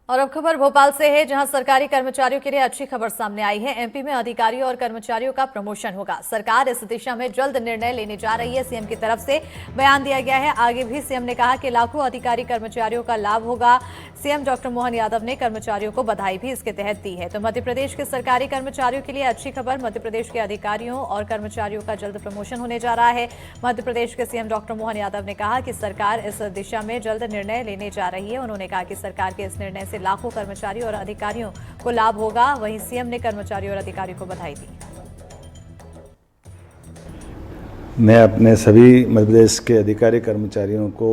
और अब खबर भोपाल से है, जहां सरकारी कर्मचारियों के लिए अच्छी खबर सामने आई है। एमपी में अधिकारियों और कर्मचारियों का प्रमोशन होगा। सरकार इस दिशा में जल्द निर्णय लेने जा रही है। सीएम की तरफ से बयान दिया गया है। आगे भी सीएम ने कहा कि लाखों अधिकारी कर्मचारियों का लाभ होगा। सीएम डॉक्टर मोहन यादव ने कर्मचारियों को बधाई भी इसके तहत दी है। तो मध्य प्रदेश के सरकारी कर्मचारियों के लिए अच्छी खबर। मध्य प्रदेश के अधिकारियों और कर्मचारियों का जल्द प्रमोशन होने जा रहा है। मध्य प्रदेश के सीएम डॉक्टर मोहन यादव ने कहा कि सरकार इस दिशा में जल्द निर्णय लेने जा रही है। उन्होंने कहा कि सरकार के इस निर्णय से लाखों कर्मचारियों और अधिकारियों को लाभ होगा। वहीं सीएम ने कर्मचारियों और अधिकारियों को बधाई दी। मैं अपने सभी मध्य प्रदेश के अधिकारी कर्मचारियों को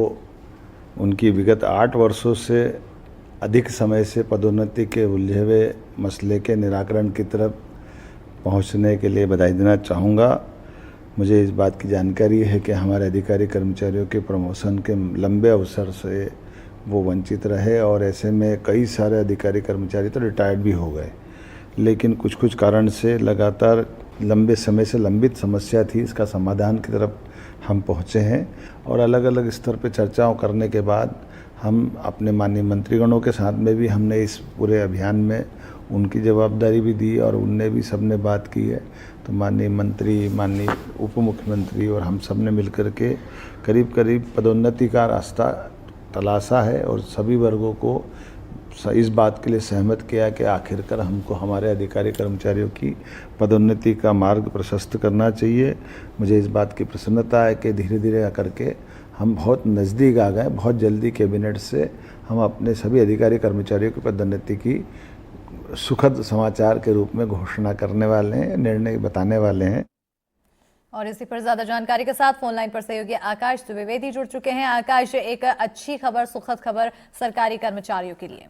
उनकी विगत 8 वर्षों से अधिक समय से पदोन्नति के उलझे हुए मसले के निराकरण की तरफ पहुंचने के लिए बधाई देना चाहूँगा। मुझे इस बात की जानकारी है कि हमारे अधिकारी कर्मचारियों के प्रमोशन के लंबे अवसर से वो वंचित रहे और ऐसे में कई सारे अधिकारी कर्मचारी तो रिटायर्ड भी हो गए, लेकिन कुछ कारण से लगातार लंबे समय से लंबित समस्या थी। इसका समाधान की तरफ हम पहुँचे हैं और अलग अलग स्तर पर चर्चाओं करने के बाद हम अपने माननीय मंत्रीगणों के साथ में भी हमने इस पूरे अभियान में उनकी जवाबदारी भी दी और उनने भी सबने बात की है। तो माननीय मंत्री, माननीय उप मुख्यमंत्री और हम सब ने मिलकर के करीब पदोन्नति का रास्ता तलाशा है और सभी वर्गों को इस बात के लिए सहमत किया कि आखिरकार हमको हमारे अधिकारी कर्मचारियों की पदोन्नति का मार्ग प्रशस्त करना चाहिए। मुझे इस बात की प्रसन्नता है कि धीरे धीरे करके हम बहुत नज़दीक आ गए। बहुत जल्दी कैबिनेट से हम अपने सभी अधिकारी कर्मचारियों की पदोन्नति की सुखद समाचार के रूप में घोषणा करने वाले हैं, निर्णय बताने वाले हैं। और इसी पर ज्यादा जानकारी के साथ फोन लाइन पर सहयोगी आकाश द्विवेदी जुड़ चुके हैं। आकाश, एक अच्छी खबर, सुखद खबर सरकारी कर्मचारियों के लिए।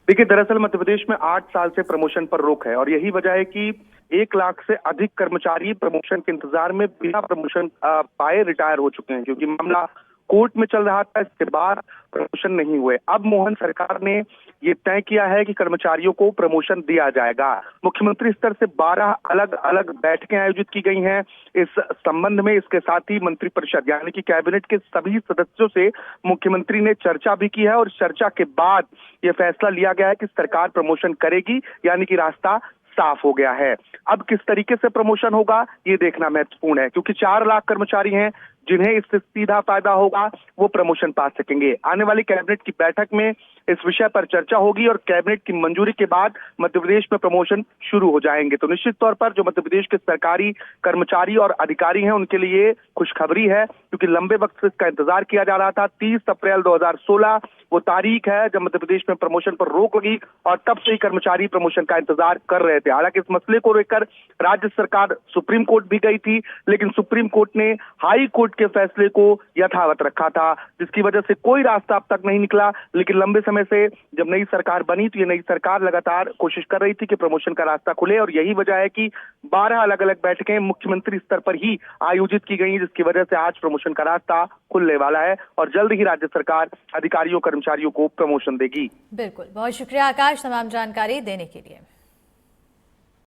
देखिए, दरअसल मध्य प्रदेश में 8 साल से प्रमोशन पर रोक है और यही वजह है कि 1 लाख से अधिक कर्मचारी प्रमोशन के इंतजार में बिना प्रमोशन पाए रिटायर हो चुके हैं, क्योंकि मामला कोर्ट में चल रहा था। इसके बाद प्रमोशन नहीं हुए। अब मोहन सरकार ने ये तय किया है कि कर्मचारियों को प्रमोशन दिया जाएगा। मुख्यमंत्री स्तर से 12 अलग अलग बैठकें आयोजित की गई हैं इस संबंध में। इसके साथ ही मंत्रिपरिषद यानी कि कैबिनेट के सभी सदस्यों से मुख्यमंत्री ने चर्चा भी की है और चर्चा के बाद ये फैसला लिया गया है कि सरकार प्रमोशन करेगी, यानी कि रास्ता साफ हो गया है। अब किस तरीके से प्रमोशन होगा ये देखना महत्वपूर्ण है, क्योंकि 4 लाख कर्मचारी हैं जिन्हें इससे सीधा फायदा होगा, वो प्रमोशन पा सकेंगे। आने वाली कैबिनेट की बैठक में इस विषय पर चर्चा होगी और कैबिनेट की मंजूरी के बाद मध्य प्रदेश में प्रमोशन शुरू हो जाएंगे। तो निश्चित तौर पर जो मध्य प्रदेश के सरकारी कर्मचारी और अधिकारी हैं उनके लिए खुशखबरी है, क्योंकि लंबे वक्त से इसका इंतजार किया जा रहा था। 30 अप्रैल 2016 वो तारीख है जब मध्य प्रदेश में प्रमोशन पर रोक लगी और तब से ही कर्मचारी प्रमोशन का इंतजार कर रहे थे। हालांकि इस मसले को लेकर राज्य सरकार सुप्रीम कोर्ट भी गई थी, लेकिन सुप्रीम कोर्ट ने हाई कोर्ट के फैसले को यथावत रखा था, जिसकी वजह से कोई रास्ता अब तक नहीं निकला। लेकिन लंबे समय से जब नई सरकार बनी तो ये नई सरकार लगातार कोशिश कर रही थी कि प्रमोशन का रास्ता खुले और यही वजह है कि 12 अलग अलग बैठकें मुख्यमंत्री स्तर पर ही आयोजित की गई, जिसकी वजह से आज प्रमोशन का रास्ता खुलने वाला है और जल्द ही राज्य सरकार अधिकारियों कर्मचारियों को प्रमोशन देगी। बिल्कुल, बहुत शुक्रिया आकाश तमाम जानकारी देने के लिए।